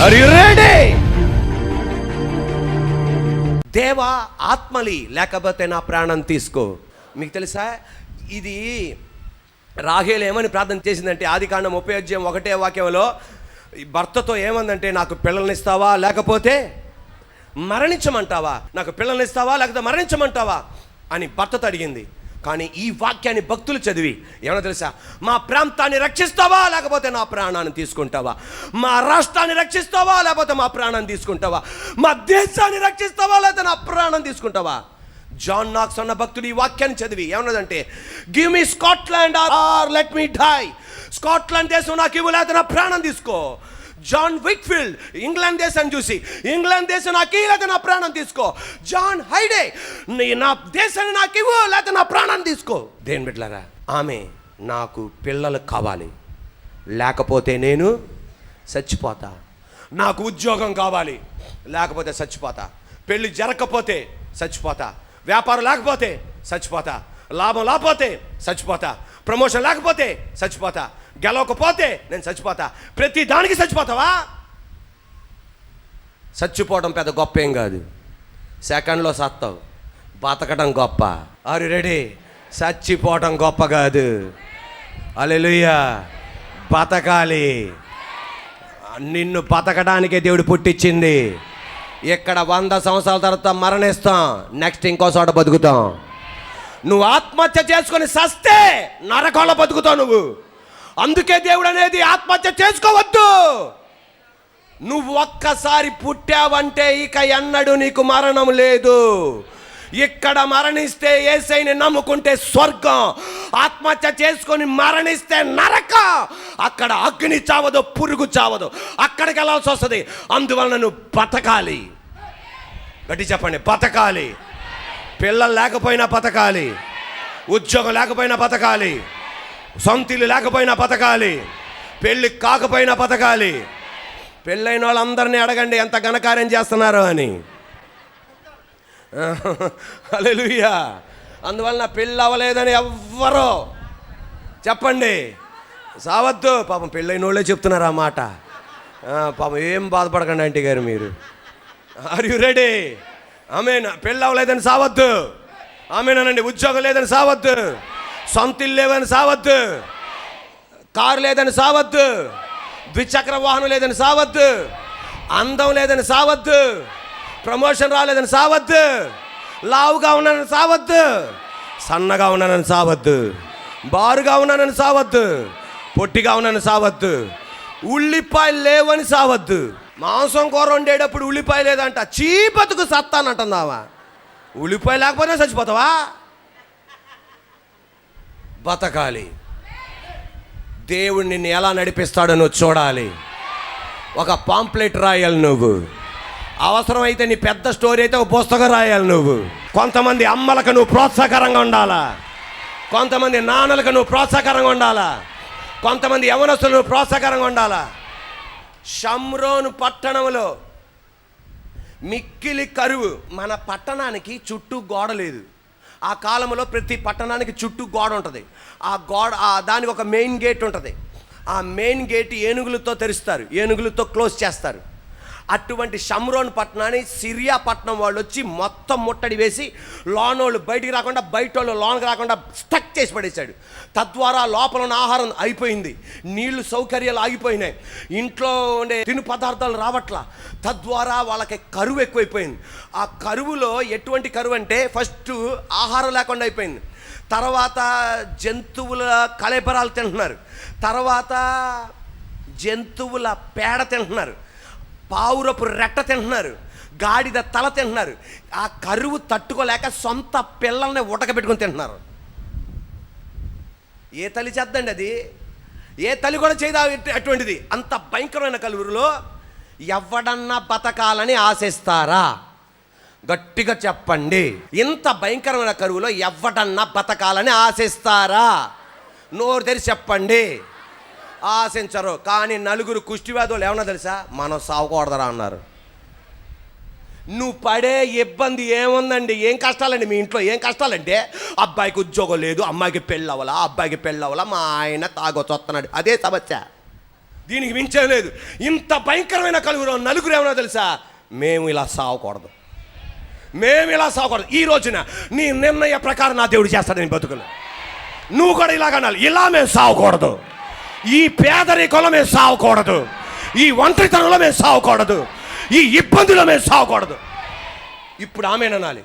Are you ready? దేవా ఆత్మలి లేకపోతే నా ప్రాణం తీసుకో. మీకు తెలుసా ఇది రాహేలు ఏమని ప్రార్థన చేసిందంటే ఆదికాండం 30:1 భర్తతో ఏమందంటే నాకు పిల్లల్నిస్తావా లేకపోతే మరణించమంటావా, నాకు పిల్లల్నిస్తావా లేకపోతే మరణించమంటావా అని భర్తతో అడిగింది. కానీ ఈ వాక్యాన్ని భక్తులు చదివి ఏమన్నా తెలుసా, మా ప్రాంతాన్ని రక్షిస్తావా లేకపోతే నా ప్రాణాన్ని తీసుకుంటావా, మా రాష్ట్రాన్ని రక్షిస్తావా లేకపోతే మా ప్రాణాన్ని తీసుకుంటావా, మా దేశాన్ని రక్షిస్తావా లేకపోతే నా ప్రాణం తీసుకుంటావా. జాన్ నాక్స్ అన్న భక్తుడు ఈ వాక్యాన్ని చదివి ఏమన్నదంటే, give me Scotland or let me die. Scotland దేశం నాకు ఇవ్వు లేకపోతే నా ప్రాణం తీసుకో. జాన్ విక్ఫీల్డ్ ఇంగ్లాండ్ దేశాన్ని చూసి ఇంగ్లాండ్ దేశం నాకు లేకపోతే నా ప్రాణం తీసుకో. జాన్ హైడే నా దేశాన్ని నాకు ఇవ్వు లేకపోతే నా ప్రాణాన్ని తీసుకో. దేని బిడ్డలారా, ఆమె నాకు పిల్లలు కావాలి లేకపోతే నేను చచ్చిపోతా, నాకు ఉద్యోగం కావాలి లేకపోతే చచ్చిపోతా, పెళ్ళి జరగకపోతే చచ్చిపోతా, వ్యాపారం లేకపోతే చచ్చిపోతా, లాభం లేకపోతే చచ్చిపోతా, ప్రమోషన్ లేకపోతే చచ్చిపోతా, గెలవకపోతే నేను చచ్చిపోతా. ప్రతి దానికి చచ్చిపోతావా? చచ్చిపోవడం పెద్ద గొప్ప ఏం కాదు, సెకండ్లో సత్తావు. బతకడం గొప్ప. Are you ready? చచ్చిపోవడం గొప్ప కాదు. హల్లెలూయా. బతకాలి. నిన్ను బతకడానికే దేవుడు పుట్టించింది. ఇక్కడ 100 సంవత్సరాల తర్వాత మరణిస్తాం, నెక్స్ట్ ఇంకో చోట బతుకుతాం. నువ్వు ఆత్మహత్య చేసుకొని సస్తే నరకంలో బతుకుతావు నువ్వు. అందుకే దేవుడు అనేది ఆత్మహత్య చేసుకోవద్దు. నువ్వు ఒక్కసారి పుట్టావంటే ఇక ఎన్నడూ నీకు మరణం లేదు. ఇక్కడ మరణిస్తే యేసయ్యని నమ్ముకుంటే స్వర్గం, ఆత్మహత్య చేసుకొని మరణిస్తే నరకం. అక్కడ అగ్ని చావదు, పురుగు చావదు, అక్కడికి వెళ్ళాల్సి వస్తుంది. అందువలన నువ్వు బతకాలి. గట్టి చెప్పండి, బతకాలి. పిల్లలు లేకపోయినా బతకాలి, ఉద్యోగం లేకపోయినా బతకాలి, సొంతిల్లు లేకపోయినా బతకాలి, పెళ్ళి కాకపోయినా బతకాలి. పెళ్ళైన వాళ్ళందరినీ అడగండి ఎంత ఘనకార్యం చేస్తున్నారు అని. హల్లెలూయా. అందువలన పెళ్ళి అవ్వలేదని ఎవ్వరో చెప్పండి సావద్దు. పాపం పెళ్ళైన వాళ్ళే చెప్తున్నారు ఆ మాట. పాపం ఏం బాధపడకండి ఆంటీ గారు మీరు. Are you ready? ఆమేన్. పెళ్ళి అవ్వలేదని సావద్దు. ఆమేనండి. ఉద్యోగం లేదని సావద్దు, సొంతిల్లు లేవని సావద్దు, కారు లేదని సావద్దు, ద్విచక్ర వాహనం లేదని సావద్దు, అందం లేదని సావద్దు, ప్రమోషన్ రాలేదని సావద్దు, లావుగా ఉన్నానని సావద్దు, సన్నగా ఉన్నానని సావద్దు, బారుగా ఉన్నానని సావద్దు, పొట్టిగా ఉన్నానని సావద్దు, ఉల్లిపాయలు లేవని సావద్దు. మాంసం కూర వండేటప్పుడు ఉల్లిపాయ లేదంట, చీపతుకు సత్తానంటుందావా. ఉల్లిపాయ లేకపోతే చచ్చిపోతావా? బతకాలి. దేవుడు నిన్ను ఎలా నడిపిస్తాడో నువ్వు చూడాలి. ఒక పాంప్లెట్ రాయాలి నువ్వు. అవసరమైతే నీ పెద్ద స్టోరీ అయితే ఒక పుస్తకం రాయాలి నువ్వు. కొంతమంది అమ్మలకు నువ్వు ప్రోత్సాహకరంగా ఉండాలా, కొంతమంది నాన్నలకు నువ్వు ప్రోత్సాహకరంగా ఉండాలా, కొంతమంది యవనస్తులు నువ్వు ప్రోత్సాహకరంగా ఉండాలా. షమ్రోను పట్టణంలో మిక్కిలి కరువు. మన పట్టణానికి చుట్టూ గోడ లేదు. ఆ కాలంలో ప్రతి పట్టణానికి చుట్టూ గోడ ఉంటుంది. ఆ గోడ దానికి ఒక మెయిన్ గేట్ ఉంటుంది. ఆ మెయిన్ గేట్ ఏనుగులతో తెరుస్తారు, ఏనుగులతో క్లోజ్ చేస్తారు. అటువంటి షమ్రోన్ పట్టణాన్ని సిరియా పట్టణం వాళ్ళు వచ్చి మొత్తం ముట్టడి వేసి లోనోళ్ళు బయటికి రాకుండా, బయట వాళ్ళు లోనకి రాకుండా స్టక్ చేసి పడేశాడు. తద్వారా లోపల ఉన్న ఆహారం అయిపోయింది, నీళ్లు సౌకర్యాలు ఆగిపోయినాయి, ఇంట్లో ఉండే తిను పదార్థాలు రావట్లా. తద్వారా వాళ్ళకి కరువు ఎక్కువైపోయింది. ఆ కరువులో ఎటువంటి కరువు అంటే ఫస్ట్ ఆహారం లేకుండా అయిపోయింది, తర్వాత జంతువుల కళేబరాలు తింటున్నారు, తర్వాత జంతువుల పేడ తింటున్నారు, పావురపు రెట్ట తింటున్నారు, గాడిద తల తింటున్నారు. ఆ కరువు తట్టుకోలేక సొంత పిల్లల్ని ఉడకబెట్టుకొని తింటున్నారు. ఏ తల్లి చేద్దండి అది? ఏ తల్లి కూడా చేయదా అటువంటిది? అంత భయంకరమైన కరువులో ఎవడన్నా బతకాలని ఆశిస్తారా? గట్టిగా చెప్పండి. ఇంత భయంకరమైన కరువులో ఎవడన్నా బతకాలని ఆశిస్తారా? నోరు తెరిచి చెప్పండి. ఆశించరు. కానీ నలుగురు కుష్టివ్యాధులు ఏమన్నా తెలుసా, మనం సావకూడదరా అన్నారు. నువ్వు పడే ఇబ్బంది ఏముందండి? ఏం కష్టాలండి మీ ఇంట్లో? ఏం కష్టాలంటే అబ్బాయికి ఉద్యోగం లేదు, అమ్మాయికి పెళ్ళి అవ్వాలా, అబ్బాయికి పెళ్ళి అవ్వాలా, మా ఆయన తాగొచ్చుతున్నాడు, అదే సమస్య. దీనికి మించేం లేదు. ఇంత భయంకరమైన కలుగులో నలుగురు ఏమన్నా తెలుసా, మేము ఇలా సావకూడదు, మేము ఇలా సావకూడదు. ఈ రోజున నీ నిర్ణయ ప్రకారం నా దేవుడు చేస్తాడు నేను బతుకులు. నువ్వు కూడా ఇలాగనాలి, ఇలా మేము సావకూడదు, ఈ పేదరికంలో మేము సావకూడదు, ఈ ఒంటరితనంలో మేము సావకూడదు, ఈ ఇబ్బందులో మేము సావకూడదు. ఇప్పుడు ఆమెననాలి,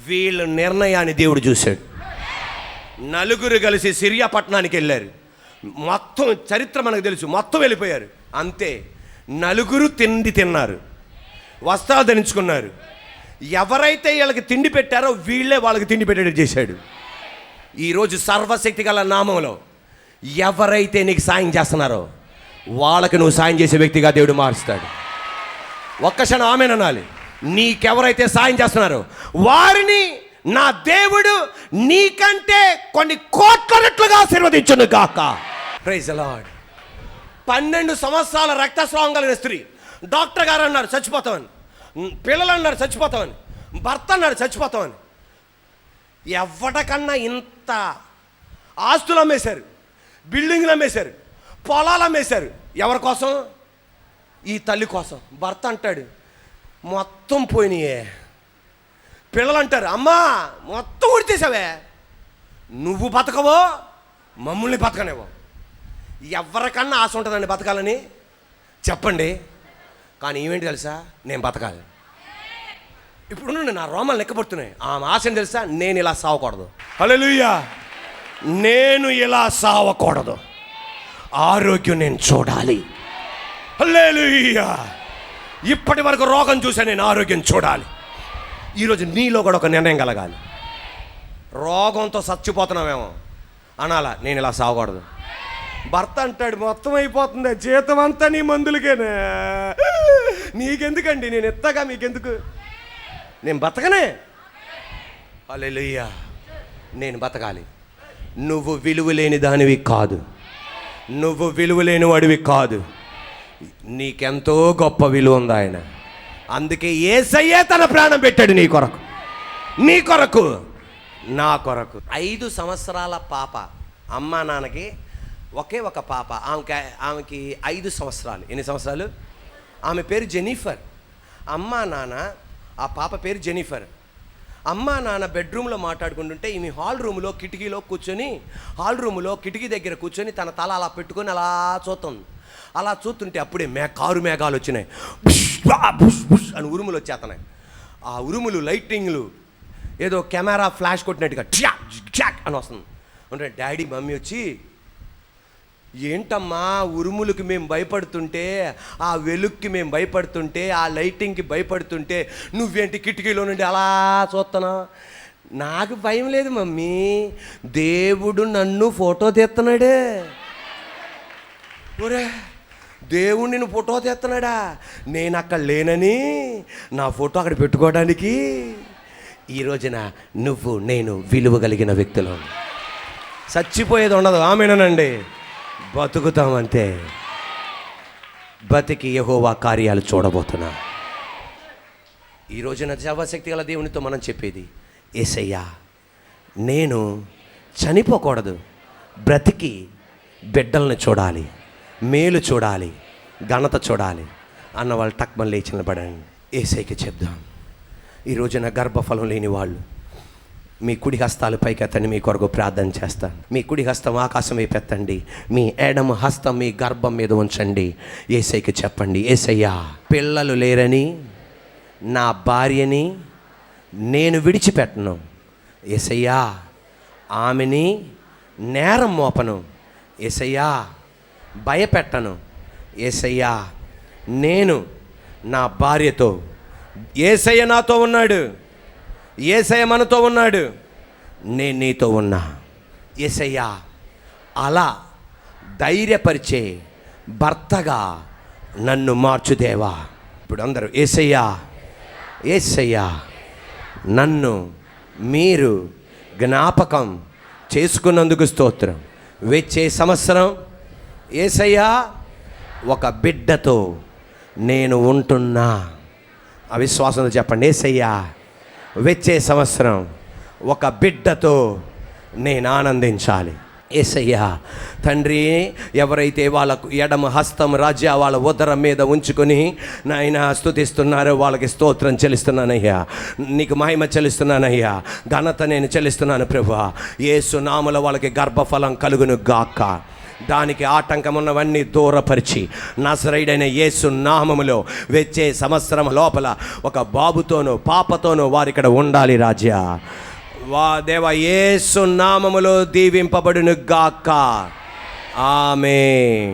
వీళ్ళ నిర్ణయాన్ని దేవుడు చూశాడు. నలుగురు కలిసి సిరియా పట్టణానికి వెళ్ళారు. మొత్తం చరిత్ర మనకు తెలుసు, మొత్తం వెళ్ళిపోయారు. అంతే, నలుగురు తిన్నారు, వస్త్రాలు ధరించుకున్నారు. ఎవరైతే వీళ్ళకి తిండి పెట్టారో వీళ్ళే వాళ్ళకి తిండి పెట్టేటట్టు చేశాడు. ఈరోజు సర్వశక్తి గల నామంలో ఎవరైతే నీకు సాయం చేస్తున్నారో వాళ్ళకి నువ్వు సాయం చేసే వ్యక్తిగా దేవుడు మారుస్తాడు. ఒక్క క్షణం ఆమేననాలి. నీకెవరైతే సాయం చేస్తున్నారో వారిని నా దేవుడు నీకంటే కొన్ని కోట్ల రెట్లుగా ఆశీర్వదించును గాక. Praise the lord. 12 సంవత్సరాల రక్తస్రావం కలిగిన స్త్రీ, డాక్టర్ గారు అన్నారు చచ్చిపోతామని, పిల్లలు అన్నారు చచ్చిపోతామని, భర్త అన్నాడు చచ్చిపోతామని. ఎవరికన్నా ఇంత ఆస్తులు అమ్మేశారు, బిల్డింగ్లు అమ్మేశారు, పొలాలు అమ్మేశారు. ఎవరి కోసం? ఈ తల్లి కోసం. భర్త అంటాడు మొత్తం పోయినాయే. పిల్లలు అంటారు అమ్మా మొత్తం ఉడిచేసావే, నువ్వు బతకవో మమ్మల్ని బతకనేవో. ఎవరికన్నా ఆశ ఉంటుందండి బతకాలని? చెప్పండి. కానీ ఏమేంటి తెలుసా, నేను బతకాలి. ఇప్పుడు నా రోమాలు లెక్కపడుతున్నాయి. ఆమె ఆశని తెలుసా, నేను ఇలా సావకూడదు. హల్లెలూయా. నేను ఇలా సావకూడదు, ఆరోగ్యం నేను చూడాలి. హల్లెలూయా. ఇప్పటి వరకు రోగం చూసా, నేను ఆరోగ్యం చూడాలి. ఈరోజు నీలో కూడా ఒక నిర్ణయం కలగాలి. రోగంతో చచ్చిపోతున్నావేమో అనాలా, నేను ఇలా సావకూడదు. భర్త అంటాడు మొత్తం అయిపోతుంది, జీతం అంతా నీ మందులకేనే, నీకెందుకండి, నేను ఎత్తగా మీకెందుకు, నేను బతకనే. హల్లెలూయా. నేను బతకాలి. నువ్వు విలువలేని దానివి కాదు, నువ్వు విలువలేని వాడివి కాదు. నీకెంతో గొప్ప విలువ ఉంది ఆయన. అందుకే యేసయ్యే తన ప్రాణం పెట్టాడు నీ కొరకు, నీ కొరకు, నా కొరకు. 5 సంవత్సరాల పాప, అమ్మా నాన్నకి ఒకే ఒక పాప. ఆమెకి 5 సంవత్సరాలు. ఎన్ని సంవత్సరాలు? ఆమె పేరు జెనిఫర్. అమ్మా నాన్న, ఆ పాప పేరు జెనిఫర్. అమ్మా నాన్న బెడ్రూమ్లో మాట్లాడుకుంటుంటే ఈమె హాల్ రూమ్లో కిటికీలో కూర్చొని, హాల్ రూమ్లో కిటికీ దగ్గర కూర్చొని తన తల అలా పెట్టుకొని అలా చూస్తుంది. అలా చూస్తుంటే అప్పుడే కారు మేఘాలు వచ్చినాయి, బుష్ బుష్ అని ఉరుములు వచ్చేస్తున్నాయి. ఆ ఉరుములు లైటింగ్లు ఏదో కెమెరా ఫ్లాష్ కొట్టినట్టుగా ఛాక్ ఛాక్ అని వస్తుంది. అంటే డాడీ మమ్మీ వచ్చి, ఏంటమ్మా ఉరుములకి మేము భయపడుతుంటే, ఆ వెలుక్కి మేము భయపడుతుంటే, ఆ లైటింగ్కి భయపడుతుంటే నువ్వేంటి కిటికీలో నుండి అలా చూస్తున్నావు? నాకు భయం లేదు మమ్మీ, దేవుడు నన్ను ఫోటో తీస్తున్నాడే. ఒరే, దేవుడు నిన్ను ఫోటో తీస్తున్నాడా? నేను అక్కడ లేనని నా ఫోటో అక్కడ పెట్టుకోవడానికి. ఈ రోజున నువ్వు నేను విలువ కలిగిన వ్యక్తులు. చచ్చిపోయేది ఉండదు. ఆమేనండి. బతుకుతామంతే. బతికి యెహోవా కార్యాలు చూడబోతున్నా. ఈ రోజున సర్వశక్తి గల దేవునితో మనం చెప్పేది, యేసయ్యా నేను చనిపోకూడదు, బ్రతికి బిడ్డల్ని చూడాలి, మేలు చూడాలి, ఘనత చూడాలి అన్న వాళ్ళు టక్మని లేచి నిలబడండి. యేసయ్యకి చెప్దాం. ఈ రోజున గర్భఫలం లేని వాళ్ళు మీ కుడి హస్తాలు పైకెత్తండి, మీ కొరకు ప్రార్థన చేస్తాను. మీ కుడి హస్తం ఆకాశం వైపు ఎత్తండి, మీ ఎడమ హస్తం మీ గర్భం మీద ఉంచండి. యేసయ్యకి చెప్పండి, యేసయ్యా పిల్లలు లేరని నా భార్యని నేను విడిచిపెట్టను. యేసయ్యా ఆమెని నేరం మోపను. యేసయ్యా భయపెట్టను. యేసయ్యా నేను నా భార్యతో, యేసయ్య నాతో ఉన్నాడు, యేసయ్య మనతో ఉన్నాడు, నేను నీతో ఉన్నా. యేసయ్యా అలా ధైర్యపరిచే భర్తగా నన్ను మార్చుదేవా. ఇప్పుడు అందరూ యేసయ్యా, యేసయ్యా నన్ను మీరు జ్ఞాపకం చేసుకున్నందుకు స్తోత్రం. వచ్చే సంవత్సరం యేసయ్యా ఒక బిడ్డతో నేను ఉంటున్నా. అవిశ్వాసంతో చెప్పండి, యేసయ్యా వచ్చే సంవత్సరం ఒక బిడ్డతో నేను ఆనందించాలి. యేసయ్యా తండ్రి, ఎవరైతే వాళ్ళకు ఎడమ హస్తం రాజ్య వాళ్ళ ఉదరం మీద ఉంచుకొని నాయన స్తుతిస్తున్నారో వాళ్ళకి స్తోత్రం చెల్లిస్తున్నానయ్యా, నీకు మహిమ చెల్లిస్తున్నానయ్యా, ఘనత నేను చెల్లిస్తున్నాను ప్రభువా. యేసు నామములో వాళ్ళకి గర్భఫలం కలుగును గాక. దానికి ఆటంకం ఉన్నవన్నీ దూరపరిచి నజరేయుడైన యేసు నామములో వచ్చే సంవత్సరం లోపల ఒక బాబుతోనూ పాపతోనూ వారు ఇక్కడ ఉండాలి రాజా. దేవా యేసు నామములో దీవింపబడును గాక. ఆమేన్.